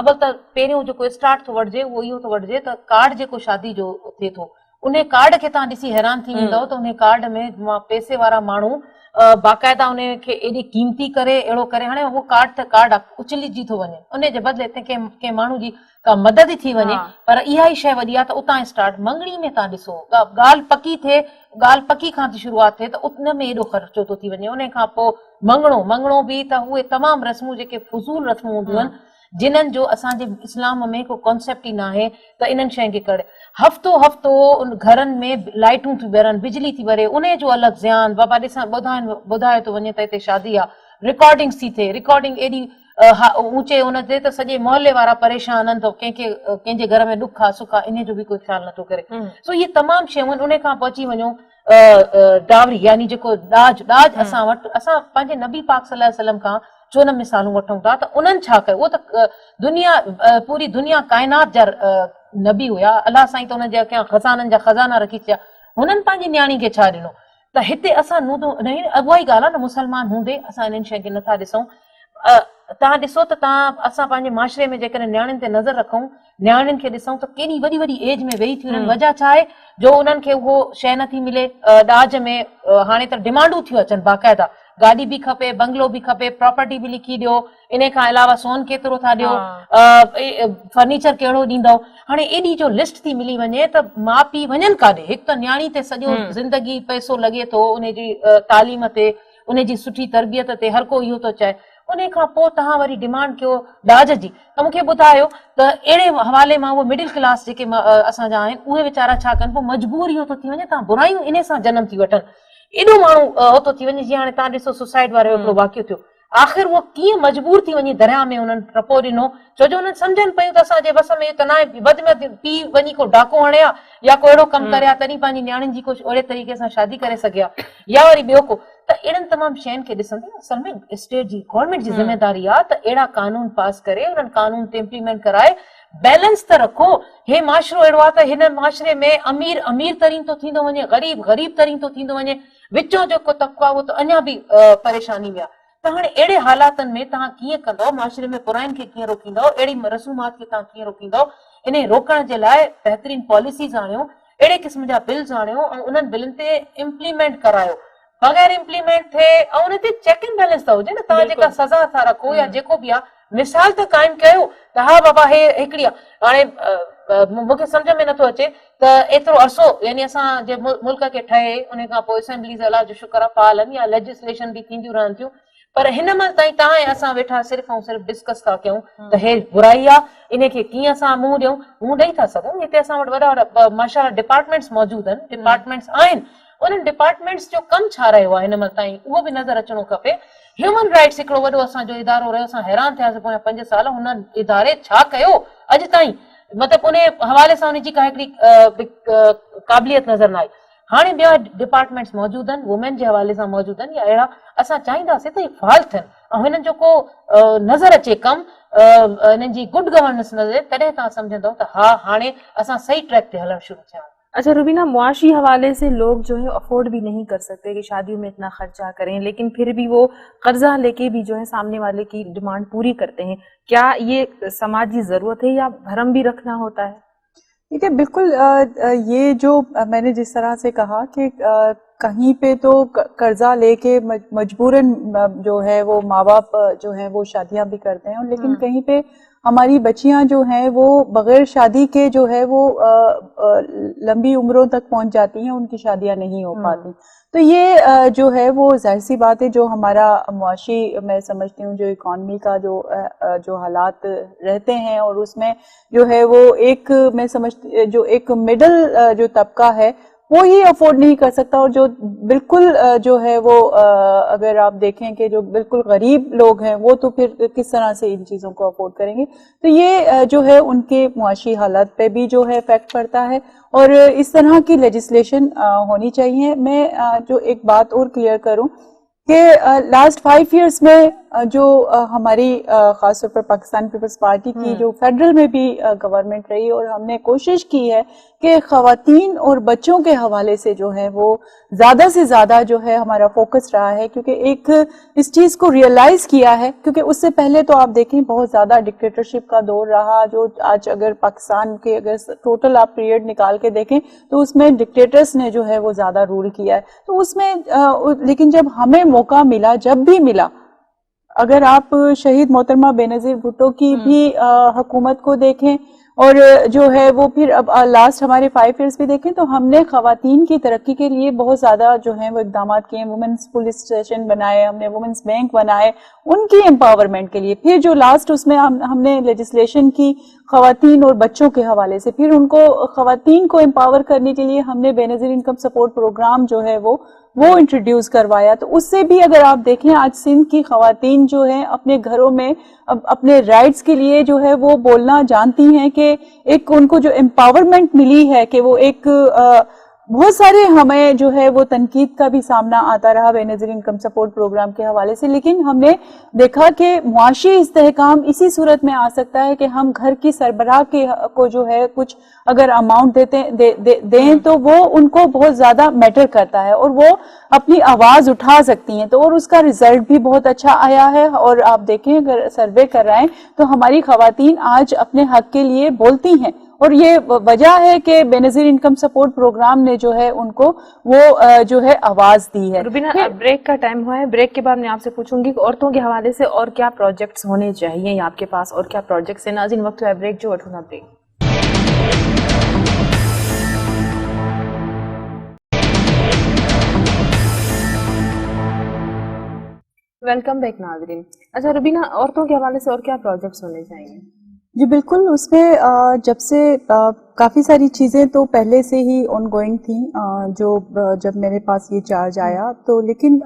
अवल त पहिरियों जेको स्टार्ट थो वठिजे उहो इहो थो वठिजे त कार्ड जेको शादी जो थिए थो, उन कार्ड खे तव्हां ॾिसी हैरान थी वेंदव त उन कार्ड में पैसे वारा माण्हू बाक़ाइदा उन खे एॾी कीमती करे अहिड़ो करे, हाणे उहो कार्ड त कार्ड आहे, उछलिजी थो वञे, उन जे बदिले ते कंहिं माण्हू जी का मदद ई थी वञे, पर इहा ई शइ वॾी आहे त उतां स्टार्ट। मंगणी में तव्हां ॾिसो, ॻाल्हि पकी थिए, ॻाल्हि पकी खां थी शुरूआत थिए त उन में एॾो ख़र्चो थो थी वञे। उन खां पोइ मंगणो बि, त उहे तमामु रस्मूं जेके फज़ूल रस्मूं हूंदियूं आहिनि, जिन्हनि जो असांजे इस्लाम में को कॉन्सेप्ट ई न आहे, त इन्हनि शयुनि खे करे हफ़्तो घरनि में लाइटूं थियूं ॿरनि, बिजली थी ॿरे, उन जो अलॻि ज़्यान। बाबा ॾिसण ॿुधायो थो वञे त हिते शादी आहे, रिकॉर्डिंग्स थी थिए, रिकॉर्डिंग एॾी ऊचे हुन ते त सॼे मोहल्ले वारा परेशान आहिनि, त कंहिंजे घर में ॾुख आहे सुख आहे, इन जो बि कोई ख़्यालु नथो करे। सो इहे तमामु शयूं आहिनि। उन खां पोइ अची वञो डावरी, यानी जेको ॾाज असां वटि, असां पंहिंजे नबी पाक सल्लल्लाहु अलैहि वसल्लम खां 14 मिसालूं वठूं था, त उन्हनि छा कयो? उहो त पूरी दुनिया काइनात जा नबी हुया, अलाह साईं त हुन जे अॻियां खज़ाननि जा खज़ाना रखी छॾिया, हुननि पंहिंजी न्याणी खे छा ॾिनो? त हिते असां उहा ई ॻाल्हि आहे न, मुस्लमान हूंदे असां इन्हनि शइ खे नथा ॾिसूं। तव्हां ॾिसो त असां पंहिंजे माशरे में जेकॾहिं नियाणियुनि ते नज़र रखूं, नियाणियुनि खे ॾिसूं त केॾी वॾी वॾी एज में वेही थी वञनि। वजह छा आहे? जो उन्हनि खे उहो शइ नथी मिले ॾाज में। हाणे त डिमांडूं थियूं अचनि बाक़ाइदा, गाॾी बि खपे, बंगलो बि खपे, प्रॉपर्टी बि लिखी ॾियो, इन खां अलावा सोन केतिरो था ॾियो, फर्नीचर कहिड़ो ॾींदव। हाणे एॾी जो लिस्ट थी मिली वञे त माउ पीउ वञनि काॾे? हिकु त न्याणी ते सॼो ज़िंदगी पैसो लॻे थो, उनजी तालीम ते, उनजी सुठी तरबियत ते, हर को इहो थो चए। उन खां पोइ तव्हां वरी डिमांड कयो ॾाज जी। त मूंखे ॿुधायो त अहिड़े हवाले मां उहो मिडिल क्लास जेके असांजा आहिनि उहे वीचारा छा कनि? पोइ मजबूर इहो थो थी वञे, तव्हां बुरायूं इन सां जनम थी वठनि। एॾो माण्हू हो थो थी वञे, जीअं हाणे तव्हां ॾिसो सुसाइड वारो हिकिड़ो वाक़ियो थियो। आख़िर उहो कीअं मजबूर थी वञी दरिया में उन्हनि टपो ॾिनो, छो जो उन्हनि सम्झनि पियूं त असांजे बस में त न आहे, वधि में वधि पीउ वञी को डाको हणे हा या को अहिड़ो कमु करे हा, तॾहिं पंहिंजी नियाणियुनि जी कुझु अहिड़े तरीक़े सां शादी करे सघे हा, या वरी ॿियो को। त अहिड़नि तमामु शयुनि खे ॾिसंदे असल में स्टेट जी गवर्नमेंट जी ज़िम्मेदारी आहे त अहिड़ा कानून पास करे, उन्हनि कानून ते इम्प्लीमेंट कराए, बैलेंस त रखो। हे माशरो अहिड़ो आहे त हिन माशरे में अमीर अमीर तरीन थो थींदो वञे, ग़रीब ग़रीब तरीन थो थींदो वञे, विचो जेको तबक़ो आहे उहो त अञा बि परेशानी में आहे। त हाणे अहिड़े हालातनि में तव्हां कीअं कंदव? माशरे में बुराइनि खे कीअं रोकींदव? अहिड़ी रसूमात खे तव्हां कीअं रोकींदव? इन रोकण जे लाइ बहितरीन पॉलिसीज़ आणियो, अहिड़े क़िस्म जा बिल्स आणियो ऐं उन्हनि बिलनि ते इम्प्लीमेंट करायो। बग़ैर इम्प्लीमेंट थिए ऐं उन ते चेक एंड बैलेंस त हुजे न। तव्हां जेका सज़ा था रखो या जेको बि आहे, मिसाल त क़ाइमु कयो त हा बाबा हे हिकिड़ी आहे। हाणे मूंखे सम्झ में नथो अचे त एतिरो अरसो यानी असांजे मुल्क खे ठहे, उन खां पोइ असेंबलीज़ अलाह जो शुक्र आहे फाल आहिनि या लेजिस्लेशन बि थींदियूं रहनि थियूं, पर हिन महिल ताईं तव्हां ऐं असां वेठा सिर्फ़ु ऐं सिर्फ़ु डिस्कस था कयूं त हे बुराई आहे, इन खे कीअं असां मुंहुं ॾियूं। मुंहुं ॾेई था सघूं, हिते असां वटि वॾा वॾा माशाअल्लाह डिपार्टमेंट्स मौजूदु आहिनि, डिपार्टमेंट्स आहिनि। उन्हनि डिपार्टमेंट्स जो कमु छा रहियो आहे हिन महिल ताईं, उहो बि नज़र अचणो खपे। ह्यूमन राइट्स हिकिड़ो वॾो असांजो इदारो रहियो, असां हैरान थियासीं पोयां 5 साल, हुन इदारे छा कयो अॼु ताईं? मतिलबु उन हवाले सां उनजी का हिकिड़ी क़ाबिलियत नज़र न आई। हाणे ॿिया डिपार्टमेंट्स मौजूदु आहिनि, वुमेन जे हवाले सां मौजूदु आहिनि, या अहिड़ा असां चाहींदासीं त इहे फाल थियनि ऐं हिननि जो को नज़र अचे कमु, हिननि जी गुड गवर्नेंस नज़र, तॾहिं तव्हां सम्झंदव त हा हाणे असां सही ट्रैक ते हलणु शुरू थिया। अच्छा रुबीना, मुआशी हवाले से लोग जो है अफोर्ड भी नहीं कर सकते कि शादियों में इतना खर्चा करें, लेकिन फिर भी वो कर्जा लेके भी जो है सामने वाले की डिमांड पूरी करते हैं। क्या ये समाजी जरूरत है या भरम भी रखना होता है? ठीक है, बिल्कुल। ये जो मैंने जिस तरह से कहा कि कहीं पे तो कर्जा लेके मजबूरन जो है वो माँ बाप जो है वो शादियां भी करते हैं, लेकिन कहीं पे हमारी बच्चियां जो हैं वो बगैर शादी के जो है वो लंबी उम्रों तक पहुंच जाती हैं, उनकी शादियां नहीं हो पाती। तो ये जो है वो जाहिर सी बात है, जो हमारा मुआशी मैं समझती हूँ जो इकॉनमी का जो हालात रहते हैं, और उसमें जो है वो एक मैं समझती जो एक मिडिल जो तबका है वो ही अफोर्ड नहीं कर सकता, और जो बिल्कुल जो है वो अगर आप देखें कि जो बिल्कुल गरीब लोग हैं वो तो फिर किस तरह से इन चीज़ों को अफोर्ड करेंगे। तो ये जो है उनके मुआशी हालात पे भी जो है इफेक्ट पड़ता है, और इस तरह की लेजिस्लेशन होनी चाहिए। मैं जो एक बात और क्लियर करूं कि लास्ट 5 इयर्स में जो हमारी खासतौर पर पाकिस्तान पीपल्स पार्टी की जो फेडरल में भी गवर्नमेंट रही, और हमने कोशिश की है कि ख़वातीन और बच्चों के हवाले से जो है वो ज़्यादा से ज़्यादा जो है हमारा फोकस रहा है, क्योंकि एक इस चीज़ को रियलाइज़ किया है, क्योंकि उससे पहले तो आप देखें बहुत ज़्यादा डिक्टेटरशिप का दौर रहा, जो आज अगर पाकिस्तान के अगर टोटल आप पीरियड निकाल के देखें तो उसमें डिक्टेटर्स ने जो है वो ज़्यादा रूल किया है। तो उसमें लेकिन जब हमें मौका मिला, जब भी मिला, अगर आप शहीद मोहतरमा बेनज़ीर भुट्टो की भी हुकूमत को देखें, और जो है वो फिर अब लास्ट हमारे 5 इयर्स भी देखें, तो हमने ख़वातीन की तरक्की के लिए बहुत ज़्यादा जो है वो इक़दाम किए। वुमेन्स पुलिस स्टेशन बनाए, हमने वुमेन्स बैंक बनाए उनकी एम्पावरमेंट के लिए। फिर जो लास्ट उसमें हमने लेजिस्लेशन की ख़वातीन और बच्चों के हवाले से, फिर उनको ख़वातीन को एम्पावर करने के लिए हमने बेनज़ीर इनकम सपोर्ट प्रोग्राम जो है वो इंट्रोड्यूस करवाया। तो उससे भी अगर आप देखें, आज सिंध की ख़वातीन जो हैं अपने घरों में अपने राइट्स के लिए जो है वो बोलना जानती हैं, कि एक उनको जो एम्पावरमेंट मिली है कि वो एक बहुत सारे हमें जो है वो तनकीद का भी सामना आता रहा बेनज़ीर इनकम सपोर्ट प्रोग्राम के हवाले से, लेकिन हमने देखा कि मुआशी इस्तेहकाम इसी सूरत में आ सकता है कि हम घर की सरबराह को जो है कुछ अगर अमाउंट दें तो वो उनको बहुत ज़्यादा मैटर करता है और वो अपनी आवाज़ उठा सकती हैं। तो और उसका रिजल्ट भी बहुत अच्छा आया है। और आप देखें अगर सर्वे कर रहे हैं तो हमारी ख़वातीन आज अपने हक के लिए बोलती हैं, और ये वजह है कि बेनज़ीर इनकम सपोर्ट प्रोग्राम ने जो है उनको वो जो है आवाज दी है। रुबीना, ब्रेक का टाइम हुआ है। ब्रेक के बाद मैं आपसे पूछूंगी कि औरतों के हवाले से और क्या प्रोजेक्ट्स होने चाहिए आपके पास और क्या प्रोजेक्ट्स हैं। नाज़रीन, वक्त है ब्रेक जो वठूं ब्रेक। वेलकम बैक नाज़रीन। अच्छा रुबीना, औरतों के हवाले से और क्या प्रोजेक्ट्स होने चाहिए? जी बिल्कुल, उसमें जब से काफ़ी सारी चीज़ें तो पहले से ही ऑन गोइंग थी जो जब मेरे पास ये चार्ज आया तो, लेकिन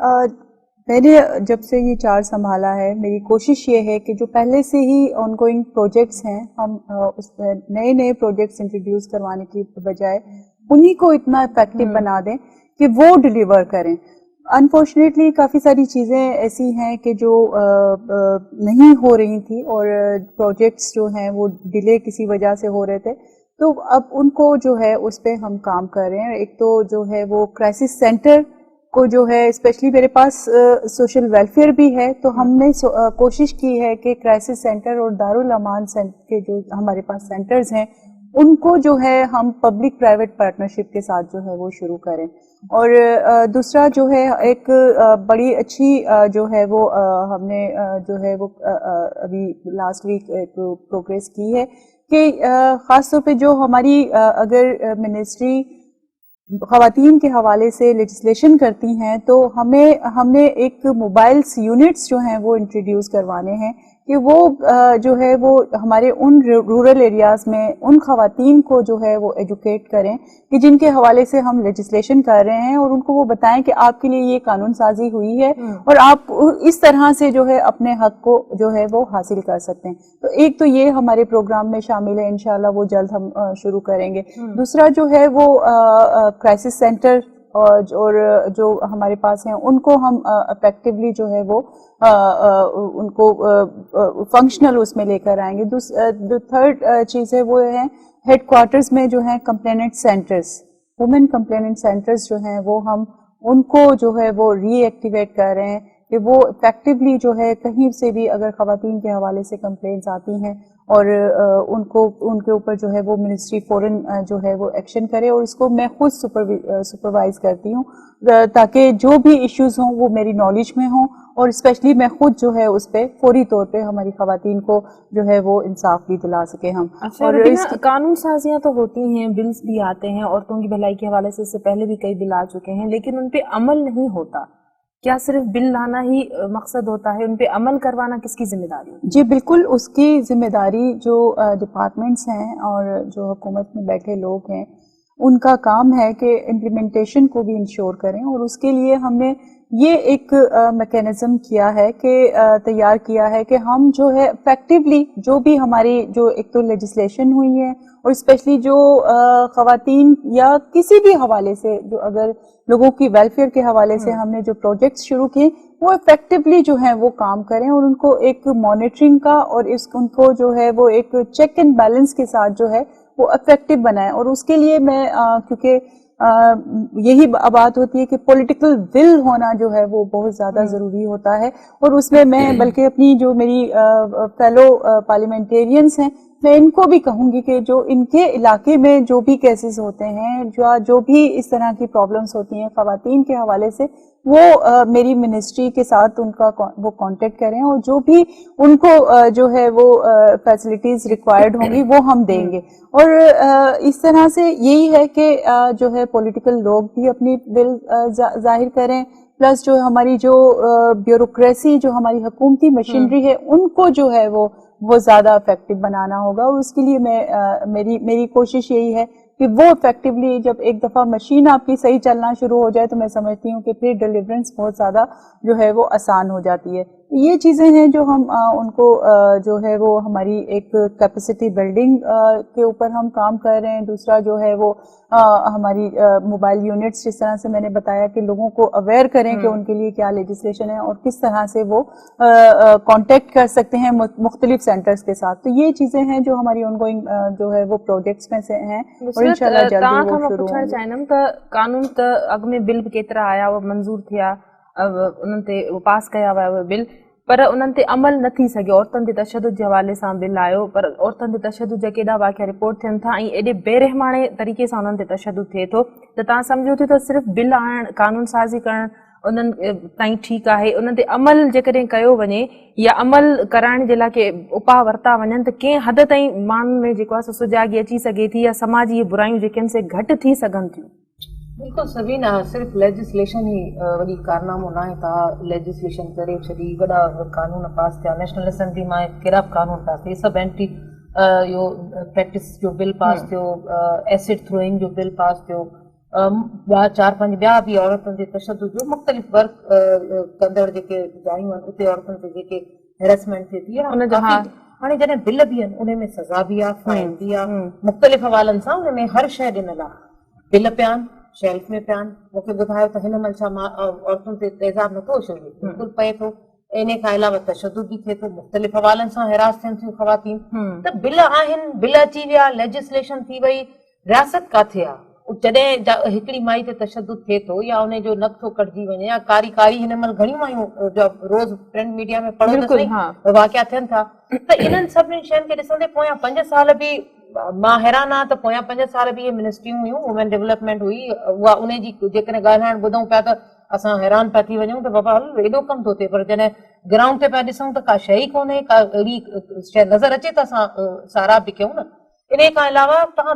मैंने जब से ये चार्ज संभाला है मेरी कोशिश ये है कि जो पहले से ही ऑन गोइंग प्रोजेक्ट्स हैं हम उसमें नए नए प्रोजेक्ट्स इंट्रोड्यूस करवाने की बजाय उन्हीं को इतना इफेक्टिव बना दें कि वो डिलीवर करें। अनफॉर्चुनेटली काफ़ी सारी चीज़ें ऐसी हैं कि जो नहीं हो रही थी और प्रोजेक्ट्स जो हैं वो डिले किसी वजह से हो रहे थे, तो अब उनको जो है उस पर हम काम कर रहे हैं। एक तो जो है वो क्राइसिस सेंटर को जो है, स्पेशली मेरे पास सोशल वेलफेयर भी है, तो हमने कोशिश की है कि क्राइसिस सेंटर और दारुल अमान के जो हमारे पास सेंटर्स हैं उनको जो है हम पब्लिक प्राइवेट पार्टनरशिप के साथ जो है वो शुरू करें। और दूसरा जो है एक बड़ी अच्छी जो है वो हमने जो है वो अभी लास्ट वीक एक प्रोग्रेस की है कि ख़ास तौर पे जो हमारी अगर मिनिस्ट्री ख़वातीन के हवाले से लेजिस्लेशन करती हैं तो हमने एक मोबाइल्स यूनिट्स जो हैं वो इंट्रोड्यूस करवाने हैं कि वो जो है वो हमारे उन रूरल एरियाज़ में उन ख़वातीन को जो है वो एजुकेट करें कि जिनके हवाले से हम लेजिस्लेशन कर रहे हैं, और उनको वो बताएं कि आपके लिए ये कानून साजी हुई है और आप इस तरह से जो है अपने हक को जो है वो हासिल कर सकते हैं। तो एक तो ये हमारे प्रोग्राम में शामिल है, इंशाल्लाह वो जल्द हम शुरू करेंगे। दूसरा जो है वो क्राइसिस सेंटर और जो हमारे पास हैं उनको हम इफेक्टिवली जो है वो उनको फंक्शनल उसमें लेकर आएंगे। थर्ड चीज़ है वो है हेडक्वार्टर्स में जो है complainant centres, women complainant centres जो हैं वो हम उनको जो है वो रीएक्टिवेट कर रहे हैं कि वो इफेक्टिवली जो है कहीं से भी अगर ख़वातीन के हवाले से कंप्लेंट्स आती हैं और उनके ऊपर जो है वो मिनिस्ट्री फौरन जो है वो एक्शन करे, और इसको मैं खुद सुपरवाइज करती हूँ ताकि जो भी इश्यूज हों वो मेरी नॉलेज में हों, और स्पेशली मैं खुद जो है उस पर फौरी तौर पे हमारी ख़वातीन को जो है वो इंसाफ भी दिला सके हम। अच्छा, और कानून साजियाँ तो होती हैं, बिल्स भी आते हैं औरतों की भलाई के हवाले से, इससे पहले भी कई बिल आ चुके हैं, लेकिन उन पे अमल नहीं होता। क्या सिर्फ बिल लाना ही मकसद होता है? उन पे अमल करवाना किसकी जिम्मेदारी है? जी बिल्कुल, उसकी जिम्मेदारी जो डिपार्टमेंट्स हैं और जो हुकूमत में बैठे लोग हैं उनका काम है कि इम्प्लीमेंटेशन को भी इंश्योर करें, और उसके लिए हमने ये एक मैकेनिज्म किया है कि तैयार किया है कि हम जो है इफेक्टिवली जो भी हमारी जो एक तो लेजिस्लेशन हुई है और स्पेशली जो ख़वातीन या किसी भी हवाले से जो अगर लोगों की वेलफेयर के हवाले से हमने जो प्रोजेक्ट्स शुरू किए वो इफेक्टिवली जो है वो काम करें, और उनको एक मॉनिटरिंग का और उनको जो है वो एक चेक एंड बैलेंस के साथ जो है वो इफेक्टिव बनाएं। और उसके लिए मैं क्योंकि यही बात होती है कि पॉलिटिकल विल होना जो है वो बहुत ज़्यादा ज़रूरी होता है, और उसमें मैं बल्कि अपनी जो मेरी फेलो पार्लियामेंटेरियंस हैं मैं इनको भी कहूँगी कि जो इनके इलाके में जो भी केसेस होते हैं जो भी इस तरह की प्रॉब्लम्स होती हैं ख़वातीन के हवाले से, वो मेरी मिनिस्ट्री के साथ उनका वो कांटेक्ट करें, और जो भी उनको जो है वो फैसिलिटीज़ रिक्वायर्ड होंगी वो हम देंगे। और इस तरह से यही है कि जो है पॉलिटिकल लोग भी अपनी विल जाहिर करें, प्लस जो हमारी जो ब्यूरोक्रेसी जो हमारी हुकूमती मशीनरी है उनको जो है वो बहुत ज़्यादा इफेक्टिव बनाना होगा। और उसके लिए मैं मेरी कोशिश यही है कि वो इफेक्टिवली जब एक दफ़ा मशीन आपकी सही चलना शुरू हो जाए तो मैं समझती हूँ कि फिर डिलीवरेंस बहुत ज़्यादा जो है वो आसान हो जाती है। یہ چیزیں ہیں جو ہم ان کو جو ہے وہ ہماری ایک کیپیسٹی بلڈنگ کے اوپر ہم کام کر رہے ہیں. دوسرا جو ہے وہ ہماری موبائل یونٹس، جس طرح سے میں نے بتایا کہ لوگوں کو اویئر کریں کہ ان کے لیے کیا لیجسلیشن ہے اور کس طرح سے وہ کانٹیکٹ کر سکتے ہیں مختلف سینٹرز کے ساتھ. تو یہ چیزیں ہیں جو ہماری آن گوئنگ جو ہے وہ پروجیکٹس میں سے ہیں اور انشاءاللہ جلدی وہ شروع ہوں گے. چاہیے کہ قانون تو اگ میں بل بھی کیترا آیا وہ منظور تھیا انہن تے پاس کیا ہوا وہ بل پر انہن تے عمل نہ تھی سگے. عورتن تے تشدد کے حوالے سے بل آयो پر عورتن تے تشدد جا केॾा वाक़िया रिपोर्ट थियनि था ऐं एॾे बेरहमाणे तरीक़े सां उन्हनि ते तशदुद थिए थो त तव्हां सम्झो था त सिर्फ़ु बिल आणणु कानून साज़ी करणु उन्हनि ताईं ठीकु आहे, उन्हनि ते अमल जेकॾहिं कयो वञे या अमल कराइण जे लाइ के उपाउ वरिता वञनि त कंहिं हद ताईं माण्हुनि में जेको आहे सुजाॻी अची सघे थी या समाज जी बुरायूं जेके आहिनि से घटि थी सघनि थियूं. बिल्कुल सभीन सिर्फ लेजिस्लेशन ही वॾी कारनामो न आहे. तव्हां लेजिस्लेशन करे छॾी, वॾा कानून पास थिया, नेशनल असेंबली मां कहिड़ा बि कानून पास थिए, सभु एंटी इहो प्रैक्टिस जो बिल पास थियो, एसिड थ्रोइंग जो बिल पास थियो, चार पंज ॿिया बि औरतुनि जे तशदुद जो मुख़्तलिफ़ वर्क कंदड़ जेके जायूं आहिनि उते औरतुनि ते जेके हेरेसमेंट थिए थी हाणे जॾहिं बिल बि आहिनि उन में सज़ा बि आहे, फाइन बि आहे, मुख़्तलिफ़ हवालनि सां उन में हर शइ ॾिनल आहे. बिल पिया आहिनि, शेल्फ में पिया आहिनि. मूंखे ॿुधायो त हिन महिल छा औरतुनि ते तेज़ाब नथो अचे, बिल्कुलु पए थो. इन खां अलावा तशदुद बि थिए थो, मुख़्तलिफ़ हवालनि सां हिरास थियनि थियूं ख़वातीन. त बिल आहिनि, बिल अची विया, लेजिस्लेशन थी वई, रियासत काथे आहे? जॾहिं हिकिड़ी माई ते तशदुद थिए थो या उन जो नक थो कटिजी वञे या कारी कारी हिन महिल घणियूं मायूं रोज़ प्रिंट मीडिया में पढ़ो वाक़िया थियनि था. त इन्हनि सभिनी शयुनि खे ॾिसंदे पोयां 5 साल बि मां हैरान आहियां त पोयां 5 साल बि इहे मिनिस्ट्रियूं हुयूं, वुमेन डेवलपमेंट हुई, उहा उन जी जेकॾहिं ॻाल्हाइण ॿुधूं पिया त असां हैरान पिया थी वञूं त बाबा हल एॾो कमु थो थिए, पर जॾहिं ग्राउंड ते पिया ॾिसूं त का शइ ई कोन्हे, का अहिड़ी शइ नज़र अचे त असां साराह बि कयूं न. इन खां अलावा तव्हां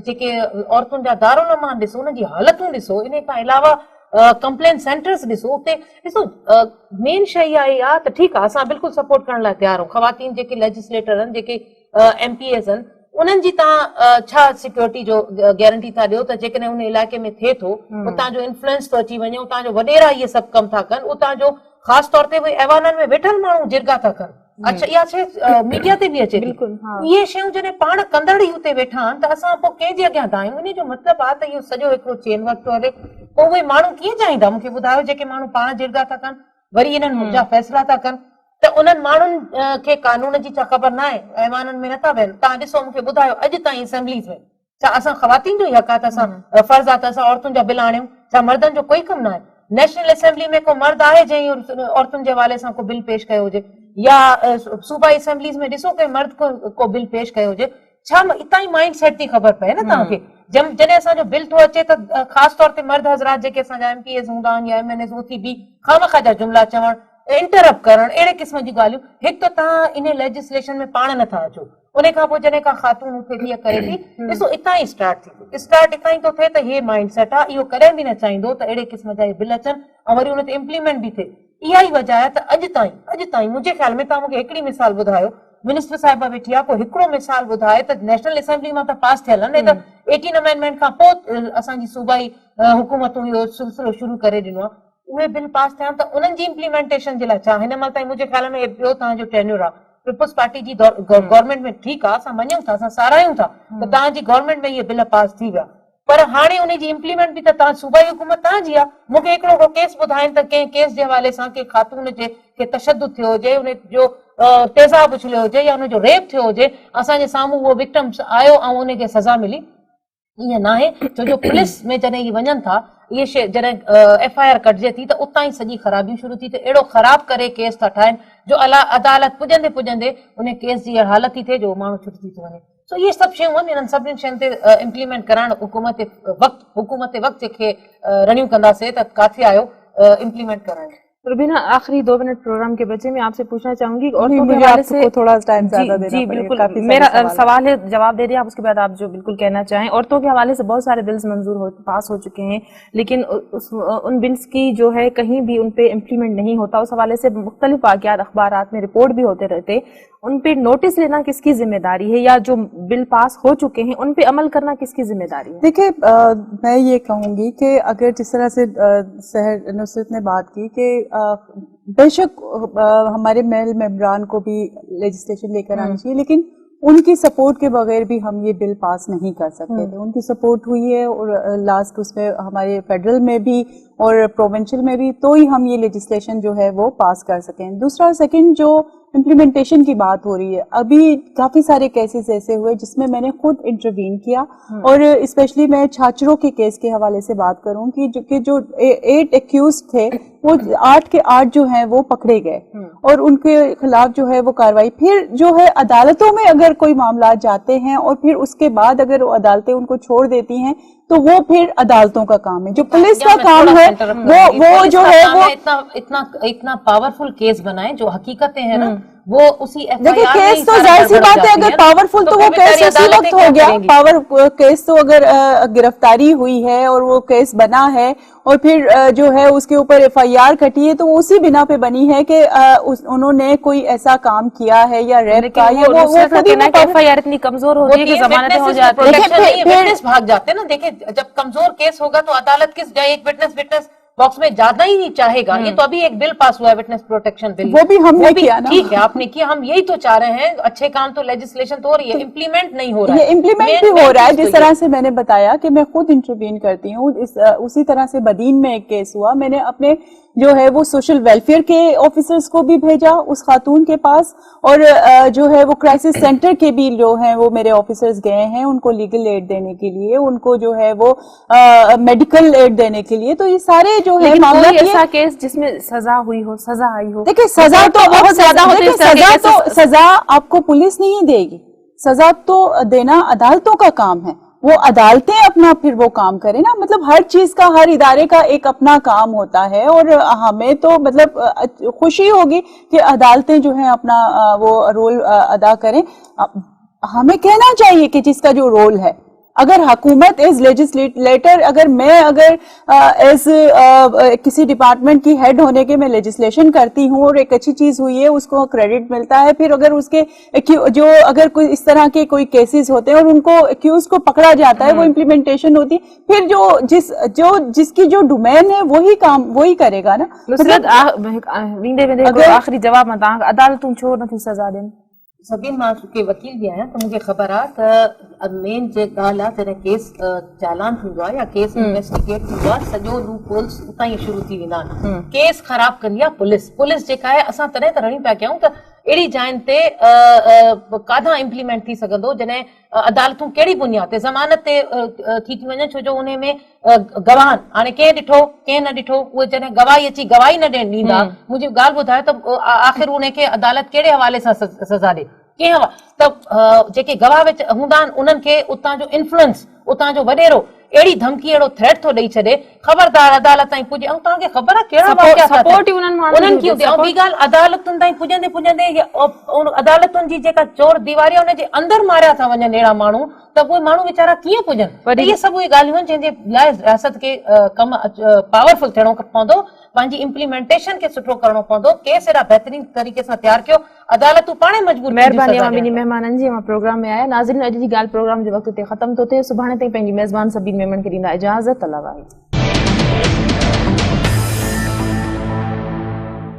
जेके औरतुनि जा दारोलमान ॾिसो, उन जी हालतूं ॾिसो, इन खां अलावा कंप्लेन सेंटर्स ॾिसो, उते ॾिसो मेन शइ इहा आहे त ठीकु आहे असां बिल्कुलु सपोर्ट करण लाइ तयारु आहियूं. ख़वातीन जेके लेजिस्लेटर आहिनि, जेके MPs आहिनि, उन्हनि जी तव्हां छा सिक्योरिटी जो गारंटी था ॾियो त जेकॾहिं उन इलाइक़े में थिए थो, उतां जो इन्फ्लुएंस थो अची वञे, उतां जो वॾेरा इहे सभु कमु था कनि, उतां जो ख़ासि तौर ते ऐवाननि में वेठल माण्हू जिरगा था कनि. अच्छा, इहा शइ मीडिया ते बि अचे थी. इहे शयूं जॾहिं पाण कंदड़ ई हुते वेठा आहिनि त असां पोइ कंहिंजे अॻियां था आहियूं? इन जो मतिलबु आहे त इहो सॼो हिकिड़ो चेन वर्क थो हले. पोइ उहे माण्हू कीअं चाहींदा? मूंखे ॿुधायो, जेके माण्हू पाण जिरगा था कनि, वरी इन्हनि जा फ़ैसिला था कनि, त उन्हनि माण्हुनि खे कानून जी छा ख़बर न आहे? ऐवाननि में नथा वेहनि. तव्हां ॾिसो, मूंखे ॿुधायो अॼु ताईं असेंबलीज़ में छा असां ख़वातीन जो ई हक़ आहे त असां फर्ज़ आहे त असां औरतुनि जा बिल आणियूं? छा मर्दनि जो कोई कमु न आहे? नेशनल असेंबली में को मर्द आहे जंहिं औरतुनि जे हवाले सां को बिल पेश कयो हुजे, या सूबाई असेंबलीज़ में ॾिसो कोई मर्द को बिल पेश कयो हुजे? छा इतां ई माइंड सेट थी ख़बर पए न तव्हांखे. जॾहिं असांजो बिल थो अचे त ख़ासि तौर ते मर्द हज़रात जेके असांजा MPs हूंदा आहिनि या MNAs, उथी बि खामखा जा जुमिला चवणु, इंटरप्ट करणु, अहिड़े क़िस्म जी ॻाल्हियूं. हिकु त तव्हां इन लेजिस्लेशन में पाण नथा अचो, उन खां पोइ जॾहिं का ख़ातून उथे थी या करे थी, ॾिसो इतां ई स्टार्ट थी थो. स्टार्ट इतां ई थो थिए त इहे माइंड सेट आहे, इहो कॾहिं बि न चाहींदो त अहिड़े क़िस्म जा बिल अचनि ऐं वरी उन ते इम्प्लीमेंट बि थिए. इहा ई वजह आहे त अॼु ताईं मुंहिंजे ख़्याल में, तव्हां मूंखे हिकिड़ी मिसाल ॿुधायो, मिनिस्टर साहिबा वेठी आहे, कोई हिकिड़ो मिसाल ॿुधाए त नेशनल असेंबली मां त पास थियल आहे न, त 18 अमेंडमेंट खां पोइ असांजी सूबाई हुकूमतूं इहो सिलसिलो शुरू करे ॾिनो आहे. उहे बिल पास थिया त उन्हनि जी इम्प्लीमेंटेशन जे लाइ छा हिन महिल ताईं मुंहिंजे ख़्याल में ॿियो तव्हांजो टेन्योर आहे पीपल्स पार्टी जी गवर्नमेंट में, ठीकु आहे, असां मञूं था, असां सारायूं था त तव्हांजी गवर्नमेंट में इहे बिल पास थी विया, पर हाणे उन जी इम्प्लीमेंट बि त तव्हां सूबाई हुकूमत तव्हांजी आहे. मूंखे हिकिड़ो केस ॿुधाइनि त कंहिं केस जे हवाले सां कंहिं ख़ातून जे खे तशदुद थियो हुजे, उन जो तेज़ाब उछलियो हुजे या उनजो रेप थियो हुजे, असांजे साम्हूं उहो विक्टिम्स आयो ऐं उनखे सज़ा मिली. ईअं न आहे, छो जो पुलिस में जॾहिं इहे वञनि था, इहे शइ जॾहिं FIR कटिजे थी त उतां ई सॼी ख़राबियूं शुरू थी थिए. अहिड़ो ख़राब करे केस था ठाहिनि जो अदालत पुॼंदे पुॼंदे उन केस जी हालत थी थिए जो माण्हू छुटी थी वञे. सो इहे सभु शयूं आहिनि, इन्हनि सभिनी शयुनि ते इम्प्लीमेंट करणु हुकूमत वक़्त जेके रनियूं कंदासीं त काथे आयो इम्प्लीमेंट करणु. रुबीना, आखिरी 2 मिनट प्रोग्राम के बचे मैं आपसे पूछना चाहूंगी औरतों के हवाले से थोड़ा टाइम ज्यादा देना जी पड़ेगा. बिल्कुल, मेरा सवाल है, जवाब दे दिया आप, उसके बाद आप जो बिल्कुल कहना चाहें. औरतों के हवाले से बहुत सारे बिल्स पास हो चुके हैं, लेकिन उन बिल्स की जो है कहीं भी उन पे इम्प्लीमेंट नहीं होता. उस हवाले से मुख्तलिफ वाक़यात अखबारात में रिपोर्ट भी होते रहते. उन पे नोटिस लेना किसकी जिम्मेदारी है, या जो बिल पास हो चुके हैं उन पे अमल करना किसकी जिम्मेदारी है? देखिए, मैं ये कहूँगी कि अगर जिस तरह से सहर नुसरत ने बात की कि बेशक हमारे महल मेंबरान को भी लेजिस्लेशन लेकर आनी चाहिए, लेकिन उनकी सपोर्ट के बगैर भी हम ये बिल पास नहीं कर सकते थे। उनकी सपोर्ट हुई है और लास्ट उसमें हमारे फेडरल में भी और प्रोविंशियल में भी, तो ही हम ये लेजिस्लेशन जो है वो पास कर सकें। दूसरा सेकंड जो इम्प्लीमेंटेशन की बात हो रही है, अभी काफी सारे केसेस ऐसे हुए जिसमें मैंने खुद इंटरवीन किया, और स्पेशली मैं छात्रों के केस के हवाले से बात करूं कि जो 8 एक्यूज थे वो 8 के 8 जो हैं वो पकड़े गए और उनके खिलाफ जो है वो कार्रवाई, फिर जो है अदालतों में अगर कोई मामला जाते हैं और फिर उसके बाद अगर वो अदालतें उनको छोड़ देती हैं तो वो फिर अदालतों का काम है। जो पुलिस का काम है वो जो है वो इतना पावरफुल केस बनाए जो हकीकतें हैं ना, वो उसी देखिए केस तो जाहिर सी बात है, अगर पावरफुल तो वो केस उसी वक्त हो गया। पावर केस तो अगर गिरफ्तारी हुई है और वो केस बना है और फिर जो है उसके ऊपर FIR कटी है, तो उसी बिना पे बनी है कि उन्होंने कोई ऐसा काम किया है या रेप का, या वो खुद ही FIR इतनी कमजोर होती है कि जमानतें हो जाती है, विटनेस भाग जाते हैं ना। देखिए जब कमजोर केस होगा तो अदालत किस जाए, एक विटनेस बॉक्स में ज्यादा ही नहीं चाहेगा। ये तो अभी एक बिल पास हुआ है, विटनेस प्रोटेक्शन बिल, वो भी हमने किया ना। ठीक है आपने किया, हम यही तो चाह रहे हैं। अच्छे काम तो लेजिस्लेशन तो हो रही है, इम्प्लीमेंट नहीं हो रहा है। ये इम्प्लीमेंट भी हो रहा है, जिस तरह से मैंने बताया कि मैं खुद इंटरवीन करती हूँ। उसी तरह से बदीन में एक केस हुआ, मैंने अपने जो है वो सोशल वेलफेयर के ऑफिसर्स को भी भेजा उस खातून के पास, और जो है वो क्राइसिस सेंटर के भी जो हैं वो मेरे ऑफिसर्स गए हैं उनको लीगल एड देने के लिए, उनको जो है वो मेडिकल एड देने के लिए। तो ये सारे जो है मामला, ऐसा केस जिसमें सजा हुई हो, सजा आई हो, देखिए सजा तो बहुत ज्यादा होती है। सजा आपको पुलिस नहीं देगी, सजा तो देना अदालतों का काम है। वो अदालतें अपना फिर वो काम करें ना, मतलब हर चीज का, हर इदारे का एक अपना काम होता है। और हमें तो मतलब खुशी होगी कि अदालतें जो हैं अपना वो रोल अदा करें। हमें कहना चाहिए कि जिसका जो रोल है, अगर हुकूमत एज लेजिस्लेटर, अगर मैं एज किसी डिपार्टमेंट की हेड होने के मैं लेजिस्लेशन करती हूँ और एक अच्छी चीज हुई है उसको क्रेडिट मिलता है, फिर अगर उसके जो अगर कोई इस तरह के कोई केसेस होते हैं और उनको एक्यूज को पकड़ा जाता है, वो इम्प्लीमेंटेशन होती, फिर जिसकी जो डोमेन है वही करेगा ना। अगर आखिरी जवाब में अदालतूं छो नथी सजा ॾियनि? सभिनि मां के वकील भी आहियां, त मूंखे ख़बर आहे त मेन जे ॻाल्हि आहे जॾहिं केस चालान थींदो आहे या केस इन्वेस्टिगेट थींदो आहे, सॼो लूप होल्स उतां ई शुरू थी वेंदा आहिनि। केस ख़राब कंदी आहे पुलिस जेका आहे। असां तॾहिं त रणी पिया कयूं त अहिड़ी जायुनि ते काथां इम्प्लीमेंट थी सघंदो जॾहिं अदालतूं कहिड़ी बुनियाद ते ज़मानत ते थी वञनि, छो जो उन में गवाहन हाणे कंहिं ॾिठो कंहिं न ॾिठो, उहे जॾहिं गवाही अची गवाही न ॾींदा, मुंहिंजी ॻाल्हि ॿुधायो त आख़िर उनखे अदालत कहिड़े हवाले सां सज़ा ॾे, कंहिं त जेके गवाह हूंदा आहिनि उन्हनि खे उतां जो इन्फ्लुएंस, उतां जो वॾेरो अहिड़ी धमकी, अहिड़ो थ्रेट थो ॾेई छॾे, ख़बरदार अदालत ताईं पुॼे। ऐं तव्हांखे ख़बर आहे कहिड़ा उन्हनि खे, ऐं ॿी ॻाल्हि अदालतुनि ताईं पुॼंदे अदालतुनि जी जेका चोर दीवारी आहे उनजे अंदरि मारिया था वञनि अहिड़ा माण्हू, त उहे माण्हू वीचारा कीअं पुॼनि? इहे सभु उहे ॻाल्हियूं आहिनि जंहिंजे लाइ रियासत खे कमु पावरफुल थियणो पवंदो, पंहिंजी इम्प्लीमेंटेशन खे सुठो करणो पवंदो। केस एॾा बहितरीन तरीक़े सां तयारु कयो, अदालतूं पाणे मजबूर। महिरबानी ॿिन्ही महिमाननि जी प्रोग्राम में आया। नाज़रीन, अॼु जी ॻाल्हि प्रोग्राम जे वक़्त ते ख़तम थो थिए। सुभाणे ताईं पंहिंजी मेज़बान सभिनी मेमन खे ॾींदा इजाज़त। अल्लाह वाहिद।